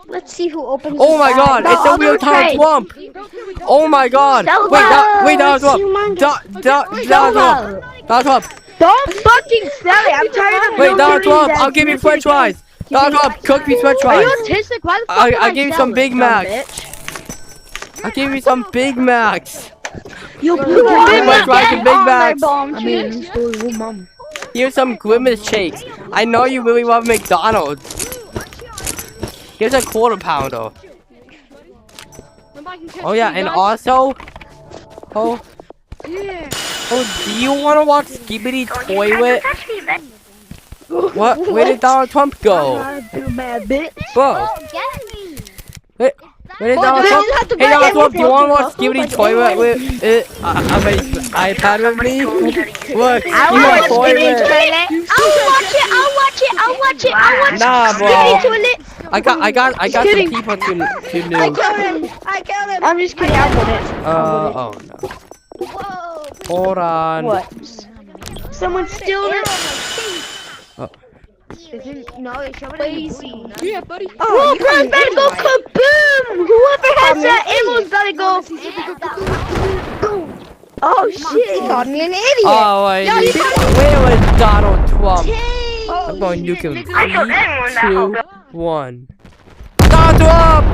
Let's see who opens. Oh my God! No, It's a real Donald Trump. Oh my God! Wait, Donald Trump. Donald Trump. Donald Trump. Don't fucking sell it. I'm tired of Wait, Donald building Trump. I'll give you French fries. Donald Trump, cook me French Are fries. you autistic? Why the fuck I'll give you some Big Macs. I'll give you some Big Macs. You Big Macs, right? Big Macs. I mean, Here's some Grimace shakes. I know you really love McDonald's. Here's a quarter pounder. Oh yeah, and also, oh, do you want to watch Skibidi Toilet? What? Where did Donald Trump go? Bro, where did Donald Trump? Hey Donald Trump, do you want to watch Skibidi Toilet with iPad with me? Look, Skibidi Toilet. I'll watch it. Nah, bro. I got some people to know. I killed him. I'm just kidding. I'll put it. Oh no. Whoa. Hold on. What? Someone steal it. No, it's crazy. Yeah, buddy. Oh, bro, better go kaboom! Whoever has that ammo's gotta go. Oh shit! He called me an idiot. Oh, where was Donald Trump? I'm going to nuke him. 3, 2, 1. Donald Trump!